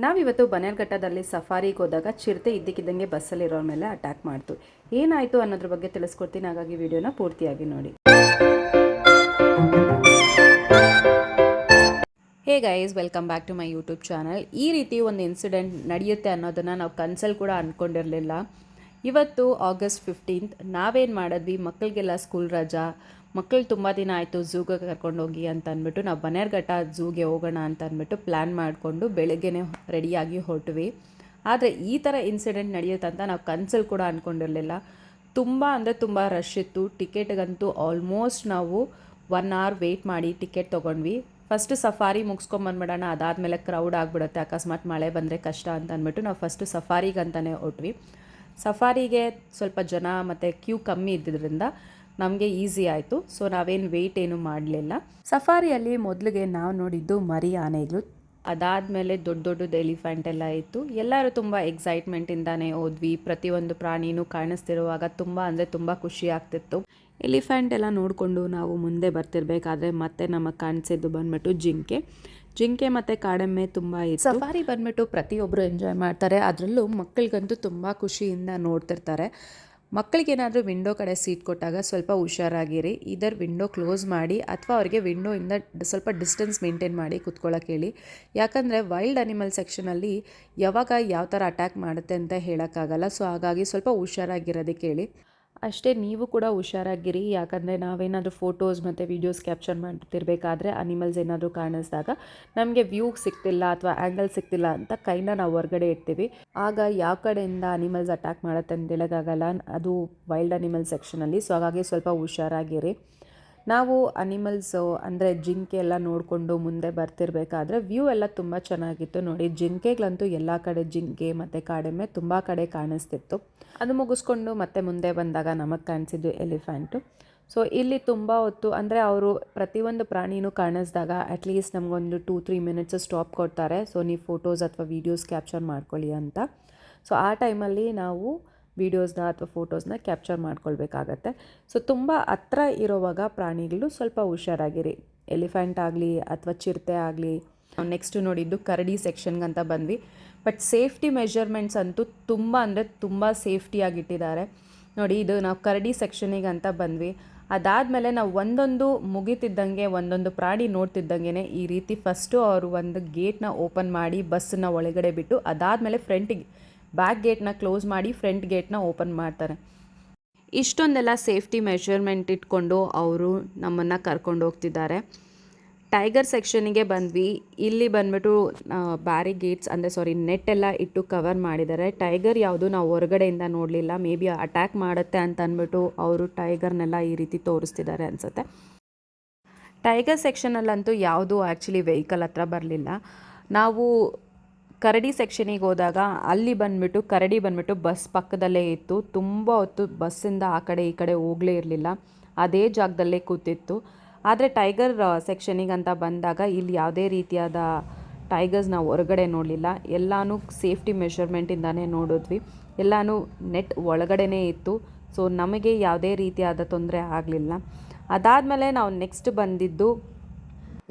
ನಾವಿವತ್ತು ಬನ್ನೇರುಘಟ್ಟದಲ್ಲಿ ಸಫಾರಿಗೆ ಹೋದಾಗ ಚಿರತೆ ಇದ್ದಕ್ಕಿದ್ದಂಗೆ ಬಸ್ಸಲ್ಲಿರೋರ ಮೇಲೆ ಅಟ್ಯಾಕ್ ಮಾಡ್ತು. ಏನಾಯಿತು ಅನ್ನೋದ್ರ ಬಗ್ಗೆ ತಿಳಿಸ್ಕೊಡ್ತೀನಿ, ಹಾಗಾಗಿ ವಿಡಿಯೋನ ಪೂರ್ತಿಯಾಗಿ ನೋಡಿ. Hey guys, welcome back to my YouTube channel. ಈ ರೀತಿ ಒಂದು ಇನ್ಸಿಡೆಂಟ್ ನಡೆಯುತ್ತೆ ಅನ್ನೋದನ್ನು ನಾವು ಕನಸಲ್ಲಿ ಕೂಡ ಅಂದ್ಕೊಂಡಿರಲಿಲ್ಲ. ಇವತ್ತು August 15th ನಾವೇನು ಮಾಡಿದ್ವಿ, ಮಕ್ಕಳಿಗೆಲ್ಲ ಸ್ಕೂಲ್ ರಜಾ, ಮಕ್ಕಳು ತುಂಬ ದಿನ ಆಯಿತು ಝೂಗೆ ಕರ್ಕೊಂಡೋಗಿ ಅಂತ ಅಂದ್ಬಿಟ್ಟು ನಾವು ಬನ್ನೇರುಘಟ್ಟ ಝೂಗೆ ಹೋಗೋಣ ಅಂತ ಅಂದ್ಬಿಟ್ಟು ಪ್ಲ್ಯಾನ್ ಮಾಡಿಕೊಂಡು ಬೆಳಗ್ಗೆನೇ ರೆಡಿಯಾಗಿ ಹೊರಟ್ವಿ. ಆದರೆ ಈ ಥರ ಇನ್ಸಿಡೆಂಟ್ ನಡೆಯುತ್ತಂತ ನಾವು ಕನಸಲ್ಲಿ ಕೂಡ ಅಂದ್ಕೊಂಡಿರಲಿಲ್ಲ. ತುಂಬ ಅಂದರೆ ತುಂಬ ರಶ್ ಇತ್ತು. ಟಿಕೆಟ್ಗಂತೂ ಆಲ್ಮೋಸ್ಟ್ ನಾವು 1 hour ವೆಯ್ಟ್ ಮಾಡಿ ಟಿಕೆಟ್ ತೊಗೊಂಡ್ವಿ. ಫಸ್ಟು ಸಫಾರಿ ಮುಗಿಸ್ಕೊಂಬಂದ್ಬಿಡೋಣ, ಅದಾದಮೇಲೆ ಕ್ರೌಡ್ ಆಗಿಬಿಡುತ್ತೆ, ಅಕಸ್ಮಾತ್ ಮಳೆ ಬಂದರೆ ಕಷ್ಟ ಅಂತ ಅಂದ್ಬಿಟ್ಟು ನಾವು ಫಸ್ಟು ಸಫಾರಿಗಂತಲೇ ಹೊರಟ್ವಿ. ಸಫಾರಿಗೆ ಸ್ವಲ್ಪ ಜನ ಮತ್ತು ಕ್ಯೂ ಕಮ್ಮಿ ಇದ್ದಿದ್ದರಿಂದ ನಮಗೆ ಈಸಿ ಆಯಿತು. ಸೊ ನಾವೇನು ವೆಯ್ಟ್ ಏನು ಮಾಡಲಿಲ್ಲ. ಸಫಾರಿಯಲ್ಲಿ ಮೊದಲಿಗೆ ನಾವು ನೋಡಿದ್ದು ಮರಿ ಆನೆಗಳು, ಅದಾದಮೇಲೆ ದೊಡ್ಡ ದೊಡ್ಡದು ಎಲಿಫೆಂಟ್ ಎಲ್ಲ ಇತ್ತು. ಎಲ್ಲರೂ ತುಂಬ ಎಕ್ಸೈಟ್ಮೆಂಟಿಂದಾನೇ ಹೋದ್ವಿ. ಪ್ರತಿಯೊಂದು ಪ್ರಾಣಿನೂ ಕಾಣಿಸ್ತಿರುವಾಗ ತುಂಬ ಅಂದರೆ ತುಂಬ ಖುಷಿ ಆಗ್ತಿತ್ತು. ಎಲಿಫೆಂಟ್ ಎಲ್ಲ ನೋಡಿಕೊಂಡು ನಾವು ಮುಂದೆ ಬರ್ತಿರ್ಬೇಕಾದ್ರೆ ಮತ್ತೆ ನಮಗೆ ಕಾಣಿಸಿದ್ದು ಬಂದ್ಬಿಟ್ಟು ಜಿಂಕೆ ಮತ್ತು ಕಾಡೆಮ್ಮೆ ತುಂಬ ಇತ್ತು. ಸಫಾರಿ ಬಂದ್ಬಿಟ್ಟು ಪ್ರತಿಯೊಬ್ಬರು ಎಂಜಾಯ್ ಮಾಡ್ತಾರೆ, ಅದರಲ್ಲೂ ಮಕ್ಕಳಿಗಂತೂ ತುಂಬ ಖುಷಿಯಿಂದ ನೋಡ್ತಿರ್ತಾರೆ. ಮಕ್ಕಳಿಗೇನಾದರೂ ವಿಂಡೋ ಕಡೆ ಸೀಟ್ ಕೊಟ್ಟಾಗ ಸ್ವಲ್ಪ ಹುಷಾರಾಗಿರಿ. ಇದರ್ ವಿಂಡೋ ಕ್ಲೋಸ್ ಮಾಡಿ ಅಥವಾ ಅವರಿಗೆ ವಿಂಡೋಯಿಂದ ಸ್ವಲ್ಪ ಡಿಸ್ಟೆನ್ಸ್ ಮೇಂಟೈನ್ ಮಾಡಿ ಕುತ್ಕೊಳ್ಳೋಕೆ ಹೇಳಿ. ಯಾಕಂದರೆ ವೈಲ್ಡ್ ಅನಿಮಲ್ ಸೆಕ್ಷನಲ್ಲಿ ಯಾವಾಗ ಯಾವ ಥರ ಅಟ್ಯಾಕ್ ಮಾಡುತ್ತೆ ಅಂತ ಹೇಳೋಕ್ಕಾಗಲ್ಲ. ಸೊ ಹಾಗಾಗಿ ಸ್ವಲ್ಪ ಹುಷಾರಾಗಿರೋದಕ್ಕೆ ಹೇಳಿ. ಅಷ್ಟೇ ನೀವು ಕೂಡ ಹುಷಾರಾಗಿರಿ, ಯಾಕಂದರೆ ನಾವೇನಾದರೂ ಫೋಟೋಸ್ ಮತ್ತು ವೀಡಿಯೋಸ್ ಕ್ಯಾಪ್ಚರ್ ಮಾಡ್ತಿರ್ಬೇಕಾದ್ರೆ ಅನಿಮಲ್ಸ್ ಏನಾದರೂ ಕಾಣಿಸಿದಾಗ ನಮಗೆ ವ್ಯೂ ಸಿಗ್ತಿಲ್ಲ ಅಥವಾ ಆ್ಯಂಗಲ್ ಸಿಗ್ತಿಲ್ಲ ಅಂತ ಕೈನ ನಾವು ಹೊರಗಡೆ ಇಡ್ತೀವಿ. ಆಗ ಯಾವ ಕಡೆಯಿಂದ ಅನಿಮಲ್ಸ್ ಅಟ್ಯಾಕ್ ಮಾಡುತ್ತೆ ಅಂತ ಹೇಳೋಕ್ಕಾಗಲ್ಲ, ಅದು ವೈಲ್ಡ್ ಅನಿಮಲ್ ಸೆಕ್ಷನಲ್ಲಿ. ಸೊ ಹಾಗಾಗಿ ಸ್ವಲ್ಪ ಹುಷಾರಾಗಿರಿ. ನಾವು ಅನಿಮಲ್ಸು ಅಂದರೆ ಜಿಂಕೆ ಎಲ್ಲ ನೋಡಿಕೊಂಡು ಮುಂದೆ ಬರ್ತಿರ್ಬೇಕಾದ್ರೆ ವ್ಯೂ ಎಲ್ಲ ತುಂಬ ಚೆನ್ನಾಗಿತ್ತು ನೋಡಿ. ಜಿಂಕೆಗಳಂತೂ ಎಲ್ಲ ಕಡೆ ಜಿಂಕೆ ಮತ್ತು ಕಾಡೆಮ್ಮೆ ತುಂಬ ಕಡೆ ಕಾಣಿಸ್ತಿತ್ತು. ಅದು ಮುಗಿಸ್ಕೊಂಡು ಮತ್ತೆ ಮುಂದೆ ಬಂದಾಗ ನಮಗೆ ಕಾಣಿಸಿದ್ದು ಎಲಿಫೆಂಟು. ಸೊ ಇಲ್ಲಿ ತುಂಬ ಹೊತ್ತು ಅಂದರೆ ಅವರು ಪ್ರತಿಯೊಂದು ಪ್ರಾಣಿನೂ ಕಾಣಿಸಿದಾಗ ಅಟ್ಲೀಸ್ಟ್ ನಮಗೊಂದು 2-3 minutes ಸ್ಟಾಪ್ ಕೊಡ್ತಾರೆ. ಸೊ ನೀವು ಫೋಟೋಸ್ ಅಥವಾ ವೀಡಿಯೋಸ್ ಕ್ಯಾಪ್ಚರ್ ಮಾಡ್ಕೊಳ್ಳಿ ಅಂತ. ಸೊ ಆ ಟೈಮಲ್ಲಿ ನಾವು ವೀಡಿಯೋಸ್ನ ಅಥವಾ ಫೋಟೋಸ್ನ ಕ್ಯಾಪ್ಚರ್ ಮಾಡ್ಕೊಳ್ಬೇಕಾಗತ್ತೆ. ಸೊ ತುಂಬ ಹತ್ರ ಇರೋವಾಗ ಪ್ರಾಣಿಗಳು ಸ್ವಲ್ಪ ಹುಷಾರಾಗಿರಿ. ಎಲಿಫೆಂಟ್ ಆಗಲಿ ಅಥವಾ ಚಿರತೆ ಆಗಲಿ. ನಾವು ನೆಕ್ಸ್ಟು ನೋಡಿದ್ದು ಕರಡಿ ಸೆಕ್ಷನ್ಗಂತ ಬಂದ್ವಿ. ಬಟ್ ಸೇಫ್ಟಿ ಮೆಷರ್ಮೆಂಟ್ಸ್ ಅಂತೂ ತುಂಬ ಅಂದರೆ ತುಂಬ ಸೇಫ್ಟಿಯಾಗಿಟ್ಟಿದ್ದಾರೆ ನೋಡಿ. ಇದು ನಾವು ಕರಡಿ ಸೆಕ್ಷನಿಗೆ ಅಂತ ಬಂದ್ವಿ. ಅದಾದಮೇಲೆ ನಾವು ಒಂದೊಂದು ಮುಗಿತಿದ್ದಂಗೆ ಒಂದೊಂದು ಪ್ರಾಣಿ ನೋಡ್ತಿದ್ದಂಗೆ ಈ ರೀತಿ ಫಸ್ಟು ಅವರು ಒಂದು ಗೇಟ್ನ ಓಪನ್ ಮಾಡಿ ಬಸ್ಸನ್ನ ಒಳಗಡೆ ಬಿಟ್ಟು ಅದಾದಮೇಲೆ ಬ್ಯಾಕ್ ಗೇಟ್ನ ಕ್ಲೋಸ್ ಮಾಡಿ ಫ್ರಂಟ್ ಗೇಟ್ನ ಓಪನ್ ಮಾಡ್ತಾರೆ. ಇಷ್ಟೊಂದೆಲ್ಲ ಸೇಫ್ಟಿ ಮೆಷರ್ಮೆಂಟ್ ಇಟ್ಕೊಂಡು ಅವರು ನಮ್ಮನ್ನು ಕರ್ಕೊಂಡು ಹೋಗ್ತಿದ್ದಾರೆ. ಟೈಗರ್ ಸೆಕ್ಷನಿಗೆ ಬಂದ್ವಿ. ಇಲ್ಲಿ ಬಂದ್ಬಿಟ್ಟು ಬ್ಯಾರಿಗೇಟ್ಸ್ ಅಂದರೆ ನೆಟ್ ಎಲ್ಲ ಇಟ್ಟು ಕವರ್ ಮಾಡಿದ್ದಾರೆ. ಟೈಗರ್ ಯಾವುದು ನಾವು ಹೊರಗಡೆಯಿಂದ ನೋಡಲಿಲ್ಲ. ಮೇ ಬಿ ಅಟ್ಯಾಕ್ ಮಾಡುತ್ತೆ ಅಂತ ಅಂದ್ಬಿಟ್ಟು ಅವರು ಟೈಗರ್ನೆಲ್ಲ ಈ ರೀತಿ ತೋರಿಸ್ತಿದ್ದಾರೆ ಅನಿಸುತ್ತೆ. ಟೈಗರ್ ಸೆಕ್ಷನಲ್ಲಂತೂ ಯಾವುದೂ ಆ್ಯಕ್ಚುಲಿ ವೆಹಿಕಲ್ ಹತ್ರ ಬರಲಿಲ್ಲ. ನಾವು ಕರಡಿ ಸೆಕ್ಷನಿಗೆ ಹೋದಾಗ ಅಲ್ಲಿ ಕರಡಿ ಬಂದ್ಬಿಟ್ಟು ಬಸ್ ಪಕ್ಕದಲ್ಲೇ ಇತ್ತು. ತುಂಬ ಹೊತ್ತು ಬಸ್ಸಿಂದ ಆ ಕಡೆ ಈ ಕಡೆ ಹೋಗಲೇ ಇರಲಿಲ್ಲ, ಅದೇ ಜಾಗದಲ್ಲೇ ಕೂತಿತ್ತು. ಆದರೆ ಟೈಗರ್ ಸೆಕ್ಷನಿಗೆ ಅಂತ ಬಂದಾಗ ಇಲ್ಲಿ ಯಾವುದೇ ರೀತಿಯಾದ ಟೈಗರ್ಸ್ ನಾವು ಹೊರಗಡೆ ನೋಡಲಿಲ್ಲ. ಎಲ್ಲನೂ ಸೇಫ್ಟಿ ಮೆಷರ್ಮೆಂಟಿಂದಾನೇ ನೋಡಿದ್ವಿ. ಎಲ್ಲನೂ ನೆಟ್ ಒಳಗಡೆನೇ ಇತ್ತು. ಸೊ ನಮಗೆ ಯಾವುದೇ ರೀತಿಯಾದ ತೊಂದರೆ ಆಗಲಿಲ್ಲ. ಅದಾದಮೇಲೆ ನಾವು ನೆಕ್ಸ್ಟ್ ಬಂದಿದ್ದು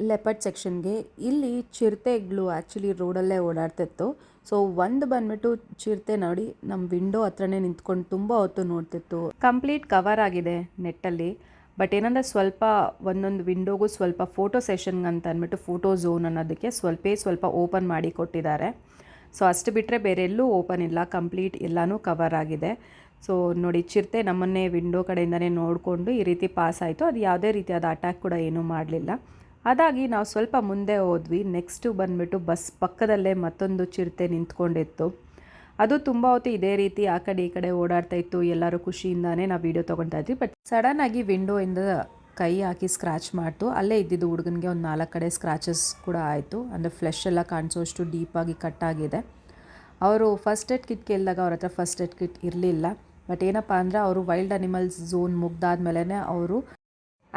ಲೆಪರ್ಡ್ ಸೆಕ್ಷನ್ಗೆ. ಇಲ್ಲಿ ಚಿರತೆಗಳು ಆ್ಯಕ್ಚುಲಿ ರೋಡಲ್ಲೇ ಓಡಾಡ್ತಿತ್ತು. ಸೊ ಒಂದು ಬಂದ್ಬಿಟ್ಟು ಚಿರತೆ ನೋಡಿ ನಮ್ಮ ವಿಂಡೋ ಹತ್ರನೇ ನಿಂತ್ಕೊಂಡು ತುಂಬ ಹೊತ್ತು ನೋಡ್ತಿತ್ತು. ಕಂಪ್ಲೀಟ್ ಕವರ್ ಆಗಿದೆ ನೆಟ್ಟಲ್ಲಿ. ಬಟ್ ಏನಂದರೆ ಸ್ವಲ್ಪ ಒಂದೊಂದು ವಿಂಡೋಗೂ ಸ್ವಲ್ಪ ಫೋಟೋ ಸೆಷನ್ಗೆ ಅಂತ ಅಂದ್ಬಿಟ್ಟು ಫೋಟೋ ಝೋನ್ ಅನ್ನೋದಕ್ಕೆ ಸ್ವಲ್ಪ ಓಪನ್ ಮಾಡಿ ಕೊಟ್ಟಿದ್ದಾರೆ. ಸೊ ಅಷ್ಟು ಬಿಟ್ಟರೆ ಬೇರೆ ಎಲ್ಲೂ ಓಪನ್ ಇಲ್ಲ, ಕಂಪ್ಲೀಟ್ ಎಲ್ಲನೂ ಕವರ್ ಆಗಿದೆ. ಸೊ ನೋಡಿ, ಚಿರತೆ ನಮ್ಮನ್ನೇ ವಿಂಡೋ ಕಡೆಯಿಂದನೇ ನೋಡಿಕೊಂಡು ಈ ರೀತಿ ಪಾಸ್ ಆಯಿತು. ಅದು ಯಾವುದೇ ರೀತಿಯಾದ ಅಟ್ಯಾಕ್ ಕೂಡ ಏನೂ ಮಾಡಲಿಲ್ಲ. ಅದಾಗಿ ನಾವು ಸ್ವಲ್ಪ ಮುಂದೆ ಹೋದ್ವಿ. ನೆಕ್ಸ್ಟು ಬಂದುಬಿಟ್ಟು ಬಸ್ ಪಕ್ಕದಲ್ಲೇ ಮತ್ತೊಂದು ಚಿರತೆ ನಿಂತ್ಕೊಂಡಿತ್ತು. ಅದು ತುಂಬ ಹೊತ್ತು ಇದೇ ರೀತಿ ಆ ಕಡೆ ಈ ಕಡೆ ಓಡಾಡ್ತಾ ಇತ್ತು. ಎಲ್ಲರೂ ಖುಷಿಯಿಂದಾನೇ ನಾವು ವೀಡಿಯೋ ತೊಗೊಳ್ತಾ ಇದ್ವಿ. ಬಟ್ ಸಡನ್ನಾಗಿ ವಿಂಡೋಯಿಂದ ಕೈ ಹಾಕಿ ಸ್ಕ್ರ್ಯಾಚ್ ಮಾಡ್ತು. ಅಲ್ಲೇ ಇದ್ದಿದ್ದು ಹುಡುಗನಿಗೆ ಒಂದು 4 ಕಡೆ ಸ್ಕ್ರ್ಯಾಚಸ್ ಕೂಡ ಆಯಿತು. ಅಂದರೆ ಫ್ಲೆಶ್ ಎಲ್ಲ ಕಾಣಿಸೋಷ್ಟು ಡೀಪಾಗಿ ಕಟ್ಟಾಗಿದೆ. ಅವರು ಫಸ್ಟ್ ಏಡ್ ಕಿಟ್ ಕೇಳಿದಾಗ ಅವ್ರ ಹತ್ರ ಫಸ್ಟ್ ಏಡ್ ಕಿಟ್ ಇರಲಿಲ್ಲ. ಬಟ್ ಏನಪ್ಪ ಅಂದರೆ ಅವರು ವೈಲ್ಡ್ ಅನಿಮಲ್ಸ್ ಝೋನ್ ಮುಗ್ದಾದ್ಮೇಲೆ ಅವರು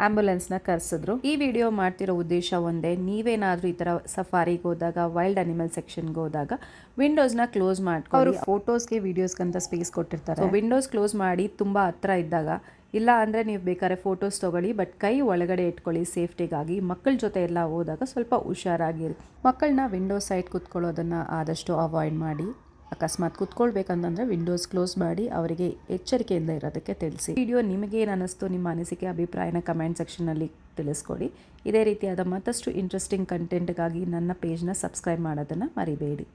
ಆ್ಯಂಬುಲೆನ್ಸ್ನ ಕರೆಸಿದ್ರು. ಈ ವಿಡಿಯೋ ಮಾಡ್ತಿರೋ ಉದ್ದೇಶ ಒಂದೇ, ನೀವೇನಾದರೂ ಈ ಥರ ಸಫಾರಿಗೆ ಹೋದಾಗ ವೈಲ್ಡ್ ಅನಿಮಲ್ ಸೆಕ್ಷನ್ಗೆ ಹೋದಾಗ ವಿಂಡೋಸ್ನ ಕ್ಲೋಸ್ ಮಾಡ್ಕೊಂಡು, ಅವರು ಫೋಟೋಸ್ಗೆ ವೀಡಿಯೋಸ್ಗಂತ ಸ್ಪೇಸ್ ಕೊಟ್ಟಿರ್ತಾರೆ. ವಿಂಡೋಸ್ ಕ್ಲೋಸ್ ಮಾಡಿ ತುಂಬ ಹತ್ರ ಇದ್ದಾಗ ಇಲ್ಲ ಅಂದರೆ ನೀವು ಬೇಕಾದ್ರೆ ಫೋಟೋಸ್ ತೊಗೊಳ್ಳಿ, ಬಟ್ ಕೈ ಒಳಗಡೆ ಇಟ್ಕೊಳ್ಳಿ ಸೇಫ್ಟಿಗಾಗಿ. ಮಕ್ಕಳ ಜೊತೆ ಎಲ್ಲ ಹೋದಾಗ ಸ್ವಲ್ಪ ಹುಷಾರಾಗಿರಿ. ಮಕ್ಕಳನ್ನ ವಿಂಡೋ ಸೈಡ್ ಕುತ್ಕೊಳ್ಳೋದನ್ನು ಆದಷ್ಟು ಅವಾಯ್ಡ್ ಮಾಡಿ. ಅಕಸ್ಮಾತ್ ಕುತ್ಕೊಳ್ಬೇಕಂತಂದರೆ ವಿಂಡೋಸ್ ಕ್ಲೋಸ್ ಮಾಡಿ ಅವರಿಗೆ ಎಚ್ಚರಿಕೆಯಿಂದ ಇರೋದಕ್ಕೆ ತಿಳಿಸಿ. ವಿಡಿಯೋ ನಿಮಗೇನು ಅನ್ನಿಸ್ತು, ನಿಮ್ಮ ಅನಿಸಿಕೆ ಅಭಿಪ್ರಾಯನ ಕಮೆಂಟ್ ಸೆಕ್ಷನಲ್ಲಿ ತಿಳಿಸ್ಕೊಡಿ. ಇದೇ ರೀತಿಯಾದ ಮತ್ತಷ್ಟು ಇಂಟ್ರೆಸ್ಟಿಂಗ್ ಕಂಟೆಂಟ್ಗಾಗಿ ನನ್ನ ಪೇಜ್ನ ಸಬ್ಸ್ಕ್ರೈಬ್ ಮಾಡೋದನ್ನು ಮರಿಬೇಡಿ.